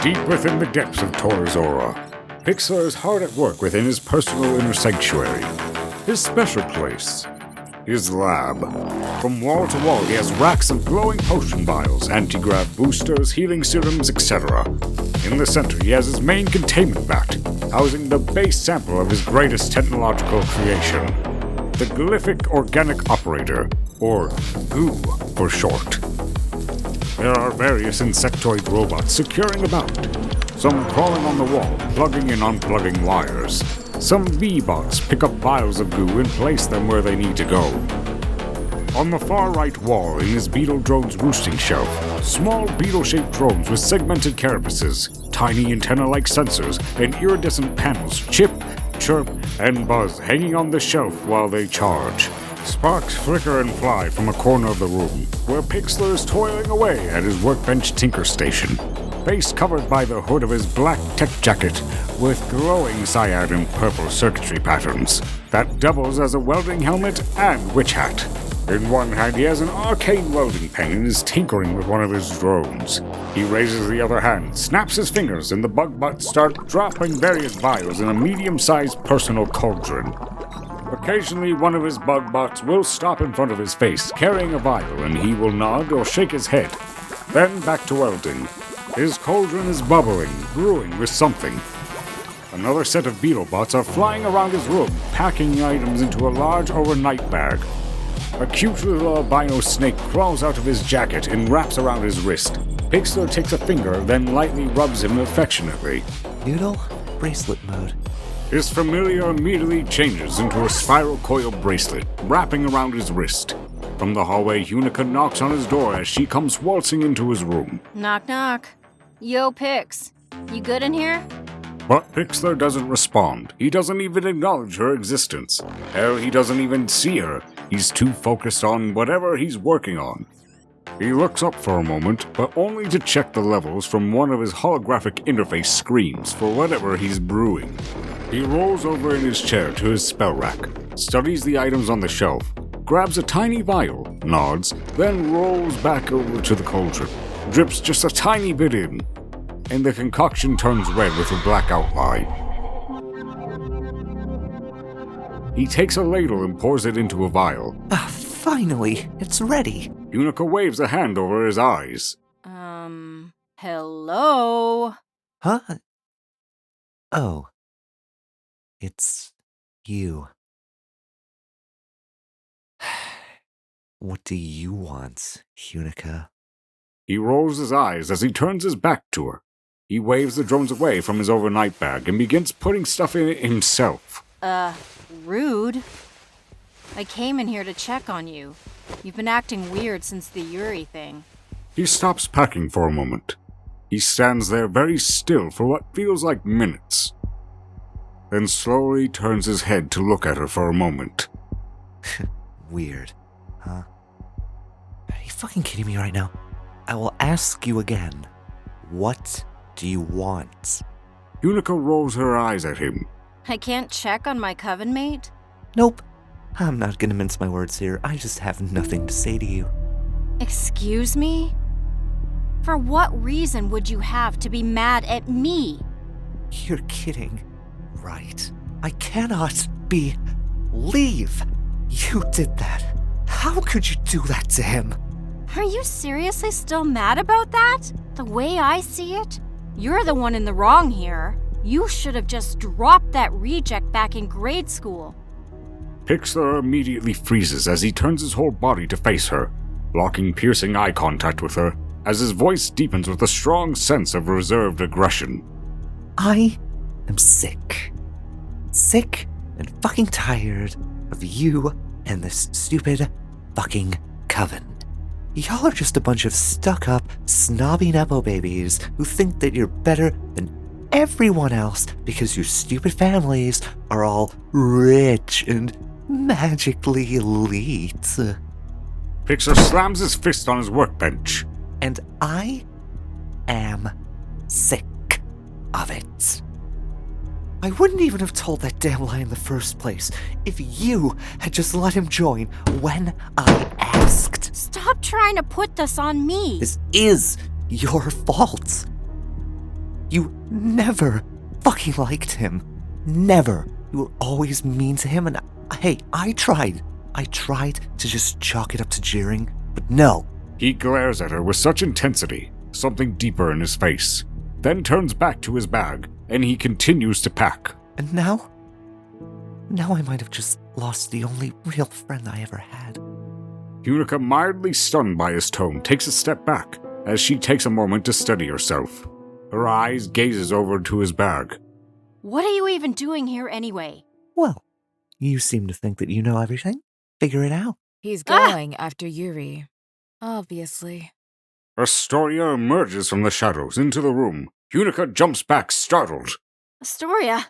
Deep within the depths of Torazora, Pixller is hard at work within his personal inner sanctuary. His special place. His lab. From wall to wall, he has racks of glowing potion vials, anti-grav boosters, healing serums, etc. In the center, he has his main containment vat, housing the base sample of his greatest technological creation, the Glyphic Organic Operator, or GOO for short. There are various insectoid robots securing about, some crawling on the wall, plugging and unplugging wires. Some V-bots pick up vials of goo and place them where they need to go. On the far right wall in his beetle drone's roosting shelf, small beetle-shaped drones with segmented carapaces, tiny antenna-like sensors, and iridescent panels chip, chirp, and buzz hanging on the shelf while they charge. Sparks flicker and fly from a corner of the room, where Pixller is toiling away at his workbench tinker station, face covered by the hood of his black tech jacket with glowing cyad and purple circuitry patterns that doubles as a welding helmet and witch hat. In one hand, he has an arcane welding pen and is tinkering with one of his drones. He raises the other hand, snaps his fingers, and the bug butts start dropping various vials in a medium-sized personal cauldron. Occasionally, one of his bug bots will stop in front of his face, carrying a vial, and he will nod or shake his head. Then back to welding. His cauldron is bubbling, brewing with something. Another set of beetle bots are flying around his room, packing items into a large overnight bag. A cute little albino snake crawls out of his jacket and wraps around his wrist. Pixller takes a finger, then lightly rubs him affectionately. Noodle, bracelet mode. His familiar immediately changes into a spiral coil bracelet, wrapping around his wrist. From the hallway, Unica knocks on his door as she comes waltzing into his room. Knock, knock. Yo, Pix. You good in here? But Pixller doesn't respond. He doesn't even acknowledge her existence. Hell, he doesn't even see her. He's too focused on whatever he's working on. He looks up for a moment, but only to check the levels from one of his holographic interface screens for whatever he's brewing. He rolls over in his chair to his spell rack, studies the items on the shelf, grabs a tiny vial, nods, then rolls back over to the cauldron, drips just a tiny bit in, and the concoction turns red with a black outline. He takes a ladle and pours it into a vial. Finally, it's ready. Unica waves a hand over his eyes. Hello? Huh? Oh. It's you. What do you want, Unica? He rolls his eyes as he turns his back to her. He waves the drones away from his overnight bag and begins putting stuff in it himself. Rude. I came in here to check on you. You've been acting weird since the Yuri thing. He stops packing for a moment. He stands there very still for what feels like minutes, then slowly turns his head to look at her for a moment. Weird, huh? Are you fucking kidding me right now? I will ask you again. What do you want? Unica rolls her eyes at him. I can't check on my coven mate? Nope. I'm not gonna mince my words here. I just have nothing to say to you. Excuse me? For what reason would you have to be mad at me? You're kidding, right? I cannot believe you did that. How could you do that to him? Are you seriously still mad about that? The way I see it, you're the one in the wrong here. You should have just dropped that reject back in grade school. Pixller immediately freezes as he turns his whole body to face her, locking piercing eye contact with her, as his voice deepens with a strong sense of reserved aggression. I am sick. Sick and fucking tired of you and this stupid fucking coven. Y'all are just a bunch of stuck-up, snobby nepo babies who think that you're better than everyone else because your stupid families are all rich and magically elite. Pixller slams his fist on his workbench. And I am sick of it. I wouldn't even have told that damn lie in the first place if you had just let him join when I asked. Stop trying to put this on me. This is your fault. You never fucking liked him. Never. You were always mean to him, and hey, I tried. I tried to just chalk it up to jeering, but no. He glares at her with such intensity, something deeper in his face, then turns back to his bag, and he continues to pack. And now? Now I might have just lost the only real friend I ever had. Unica, mildly stunned by his tone, takes a step back as she takes a moment to steady herself. Her eyes gazes over to his bag. What are you even doing here anyway? Well, you seem to think that you know everything. Figure it out. He's going after Yuri. Obviously. Astoria emerges from the shadows into the room. Unica jumps back, startled. Astoria,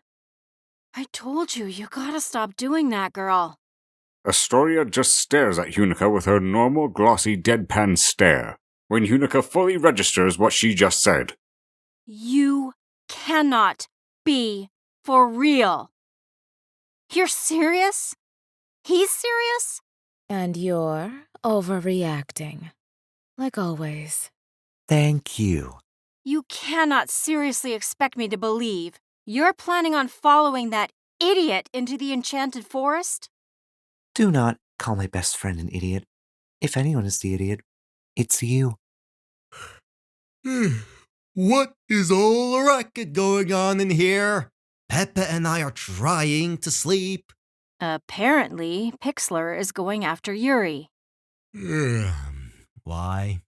I told you, you gotta stop doing that, girl. Astoria just stares at Unica with her normal, glossy, deadpan stare, when Unica fully registers what she just said. You cannot be for real. You're serious? He's serious? And you're overreacting. Like always. Thank you. You cannot seriously expect me to believe you're planning on following that idiot into the enchanted forest? Do not call my best friend an idiot. If anyone is the idiot, it's you. What is all the racket going on in here? Pepe and I are trying to sleep. Apparently, Pixller is going after Yuri. Why?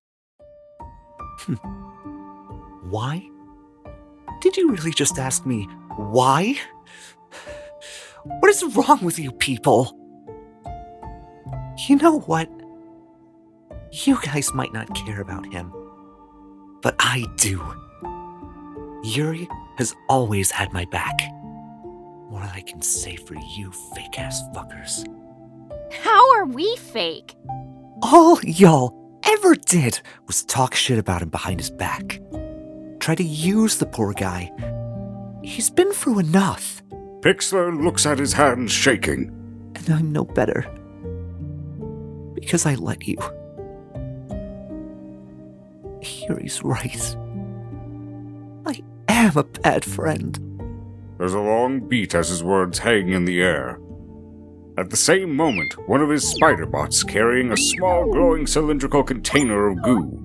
Why? Did you really just ask me why? What is wrong with you people? You know what? You guys might not care about him, but I do. Yuri has always had my back. More than I can say for you fake-ass fuckers. How are we fake? All y'all ever did was talk shit about him behind his back. Try to use the poor guy. He's been through enough. Pixller looks at his hands shaking. And I'm no better. Because I let you. Yuri's right. I am a bad friend. There's a long beat as his words hang in the air. At the same moment, one of his spider bots carrying a small glowing cylindrical container of goo.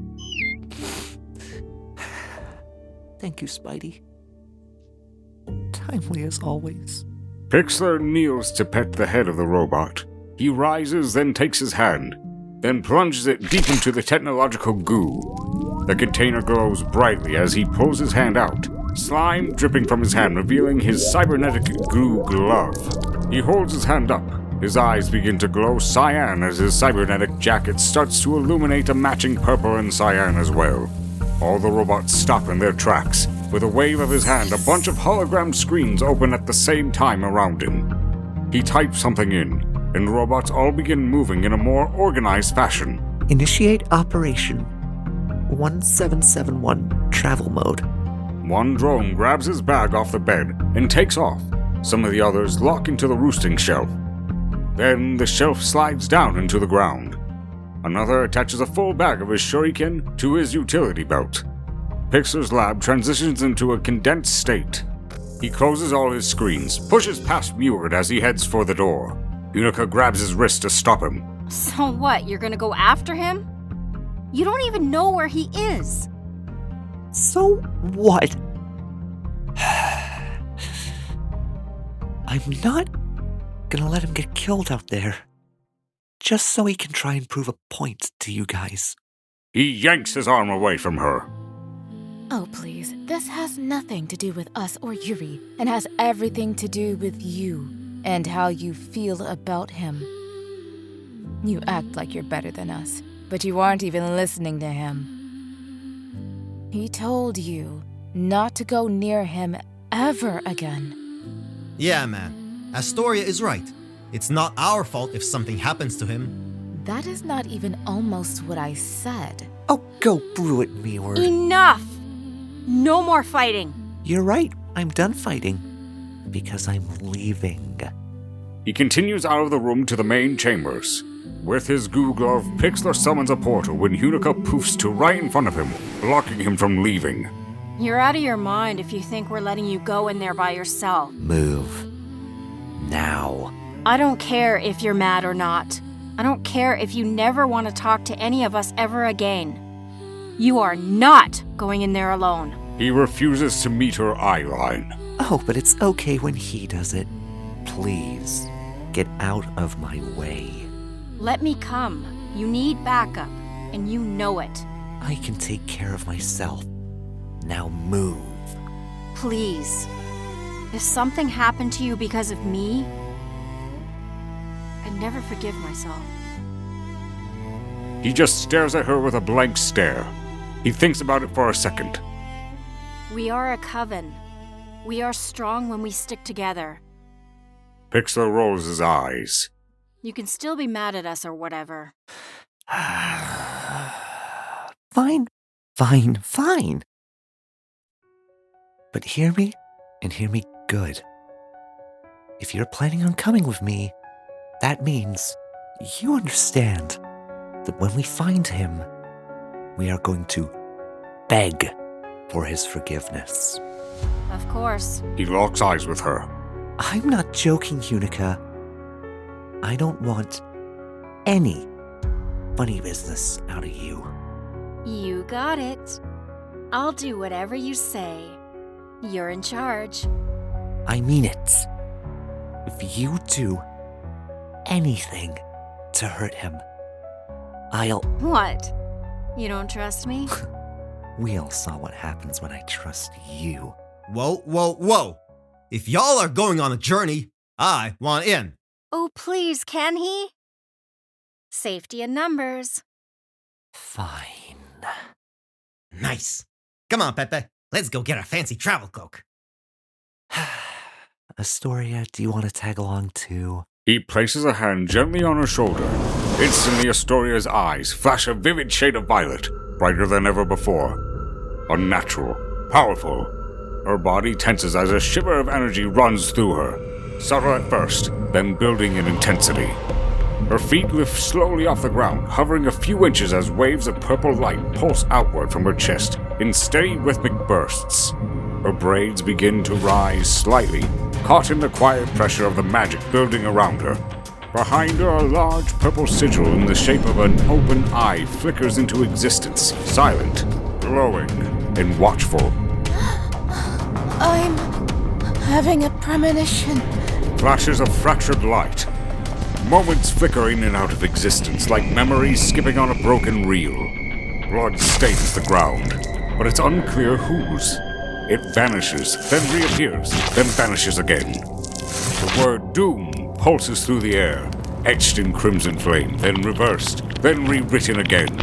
Thank you, Spidey. Timely as always. Pixller kneels to pet the head of the robot. He rises, then takes his hand, then plunges it deep into the technological goo. The container glows brightly as he pulls his hand out, slime dripping from his hand, revealing his cybernetic goo glove. He holds his hand up. His eyes begin to glow cyan as his cybernetic jacket starts to illuminate a matching purple and cyan as well. All the robots stop in their tracks. With a wave of his hand, a bunch of hologram screens open at the same time around him. He types something in, and robots all begin moving in a more organized fashion. Initiate operation 1771 travel mode. One drone grabs his bag off the bed and takes off. Some of the others lock into the roosting shelf. Then the shelf slides down into the ground. Another attaches a full bag of his shuriken to his utility belt. Pixler's lab transitions into a condensed state. He closes all his screens, pushes past Meward as he heads for the door. Unica grabs his wrist to stop him. So what, you're gonna go after him? You don't even know where he is. So what? I'm not gonna let him get killed out there. Just so he can try and prove a point to you guys. He yanks his arm away from her. Oh, please. This has nothing to do with us or Yuri, and has everything to do with you and how you feel about him. You act like you're better than us, but you aren't even listening to him. He told you not to go near him ever again. Yeah, man. Astoria is right. It's not our fault if something happens to him. That is not even almost what I said. Oh, go brew it, Meward. Enough! No more fighting. You're right. I'm done fighting. Because I'm leaving. He continues out of the room to the main chambers. With his goo glove, Pixler summons a portal when Unica poofs to right in front of him, blocking him from leaving. You're out of your mind if you think we're letting you go in there by yourself. Move. Now. I don't care if you're mad or not. I don't care if you never want to talk to any of us ever again. You are not going in there alone. He refuses to meet her eye line. Oh, but it's okay when he does it. Please, get out of my way. Let me come. You need backup, and you know it. I can take care of myself. Now move. Please. If something happened to you because of me, I'd never forgive myself. He just stares at her with a blank stare. He thinks about it for a second. We are a coven. We are strong when we stick together. Pixller rolls his eyes. You can still be mad at us or whatever. Fine, fine, fine. But hear me, and hear me good. If you're planning on coming with me, that means you understand that when we find him, we are going to beg for his forgiveness. Of course. He locks eyes with her. I'm not joking, Unica. I don't want any funny business out of you. You got it. I'll do whatever you say. You're in charge. I mean it. If you do anything to hurt him, I'll... What? You don't trust me? We all saw what happens when I trust you. Whoa, whoa, whoa. If y'all are going on a journey, I want in. Oh, please, can he? Safety in numbers. Fine. Nice. Come on, Pepe. Let's go get our fancy travel cloak. Astoria, do you want to tag along too? He places a hand gently on her shoulder. Instantly, Astoria's eyes flash a vivid shade of violet, brighter than ever before. Unnatural, powerful. Her body tenses as a shiver of energy runs through her, subtle at first, then building in intensity. Her feet lift slowly off the ground, hovering a few inches as waves of purple light pulse outward from her chest in steady rhythmic bursts. Her braids begin to rise slightly, caught in the quiet pressure of the magic building around her. Behind her, a large purple sigil in the shape of an open eye flickers into existence, silent, glowing, and watchful. I'm having a premonition. Flashes of fractured light. Moments flicker in and out of existence like memories skipping on a broken reel. Blood stains the ground, but it's unclear whose. It vanishes, then reappears, then vanishes again. The word doom pulses through the air, etched in crimson flame, then reversed, then rewritten again.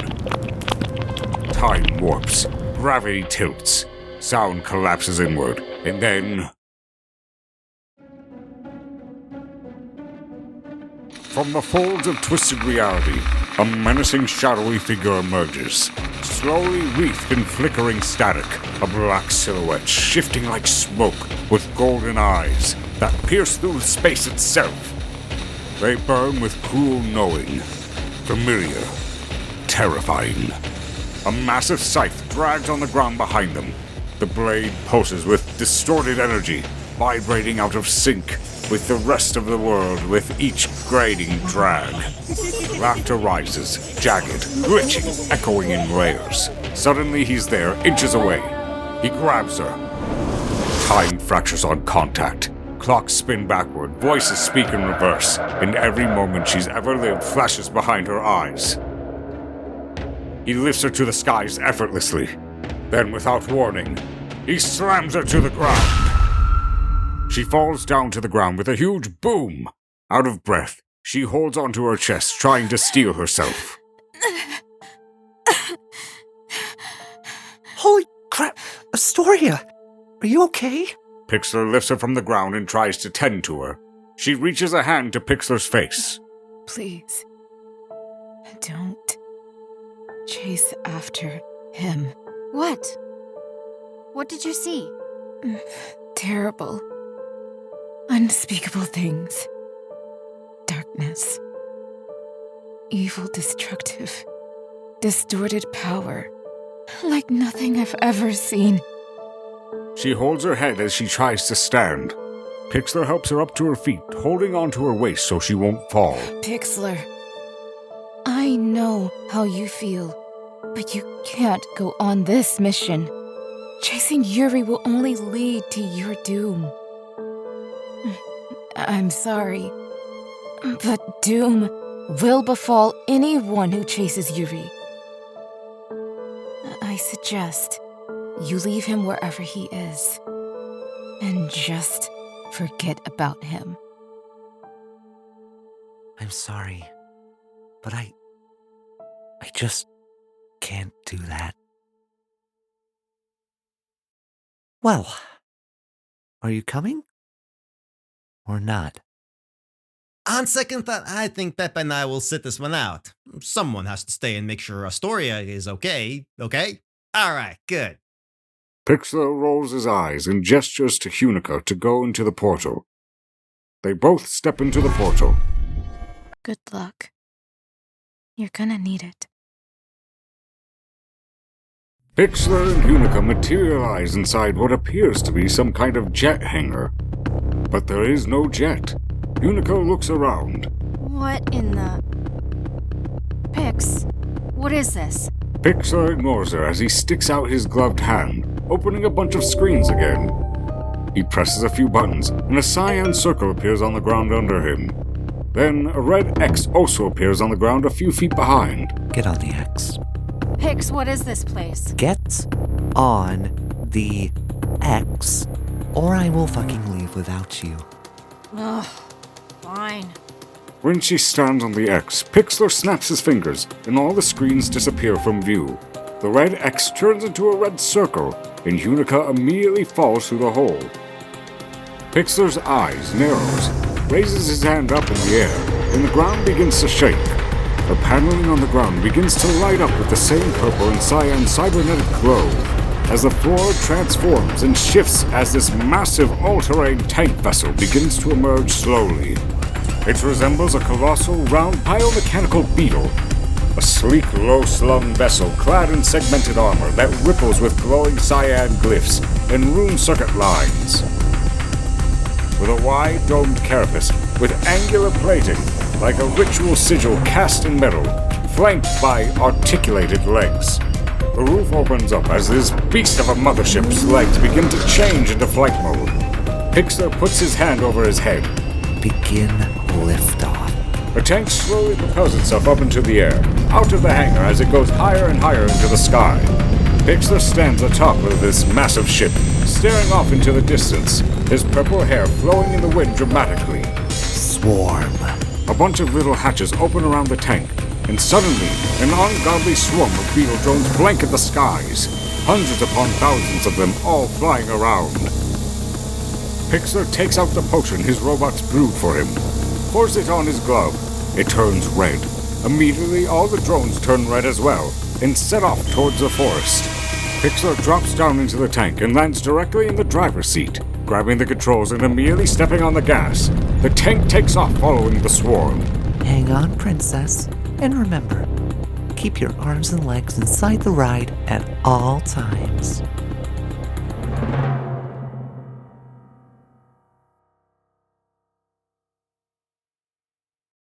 Time warps, gravity tilts, sound collapses inward, and then... From the folds of twisted reality, a menacing shadowy figure emerges. Slowly wreathed in flickering static, a black silhouette shifting like smoke with golden eyes that pierce through space itself. They burn with cruel knowing, familiar, terrifying. A massive scythe drags on the ground behind them. The blade pulses with distorted energy, vibrating out of sync with the rest of the world with each grading drag. Laughter rises, jagged, glitching, echoing in layers. Suddenly he's there, inches away. He grabs her. Time fractures on contact. Clocks spin backward, voices speak in reverse, and every moment she's ever lived flashes behind her eyes. He lifts her to the skies effortlessly. Then, without warning, he slams her to the ground. She falls down to the ground with a huge boom. Out of breath, she holds onto her chest, trying to steel herself. Holy crap! Astoria! Are you okay? Pixller lifts her from the ground and tries to tend to her. She reaches a hand to Pixler's face. Please, don't chase after him. What? What did you see? Terrible, unspeakable things. Darkness. Evil, destructive, distorted power. Like nothing I've ever seen. She holds her head as she tries to stand. Pixller helps her up to her feet, holding onto her waist so she won't fall. Pixller, I know how you feel, but you can't go on this mission. Chasing Yuri will only lead to your doom. I'm sorry, but doom will befall anyone who chases Yuri. I suggest you leave him wherever he is, and just forget about him. I'm sorry, but I just can't do that. Well, are you coming? Or not? On second thought, I think Pep and I will sit this one out. Someone has to stay and make sure Astoria is okay? Alright, good. Pixller rolls his eyes and gestures to Hunica to go into the portal. They both step into the portal. Good luck. You're gonna need it. Pixller and Hunica materialize inside what appears to be some kind of jet hangar. But there is no jet. Hunica looks around. What in the... Pix, what is this? Pixller ignores her as he sticks out his gloved hand, opening a bunch of screens again. He presses a few buttons, and a cyan circle appears on the ground under him. Then a red X also appears on the ground a few feet behind. Get on the X. Pix, what is this place? Get on the X, or I will fucking leave without you. Ugh, fine. When she stands on the X, Pixller snaps his fingers, and all the screens disappear from view. The red X turns into a red circle, and Hunica immediately falls through the hole. Pixler's eyes narrows, raises his hand up in the air, and the ground begins to shake. The paneling on the ground begins to light up with the same purple and cyan cybernetic glow, as the floor transforms and shifts as this massive all-terrain tank vessel begins to emerge slowly. It resembles a colossal round biomechanical beetle, a sleek, low-slung vessel clad in segmented armor that ripples with glowing cyan glyphs and rune circuit lines. With a wide domed carapace with angular plating, like a ritual sigil cast in metal, flanked by articulated legs. The roof opens up as this beast of a mothership's legs begin to change into flight mode. Pixller puts his hand over his head. Begin liftoff. The tank slowly propels itself up into the air, out of the hangar as it goes higher and higher into the sky. Pixller stands atop of this massive ship, staring off into the distance, his purple hair flowing in the wind dramatically. Swarm. A bunch of little hatches open around the tank, and suddenly, an ungodly swarm of beetle drones blanket the skies, hundreds upon thousands of them all flying around. Pixller takes out the potion his robots brewed for him, pours it on his glove. It turns red. Immediately, all the drones turn red as well, and set off towards the forest. Pixller drops down into the tank and lands directly in the driver's seat, grabbing the controls and immediately stepping on the gas. The tank takes off following the swarm. Hang on, princess. And remember, keep your arms and legs inside the ride at all times.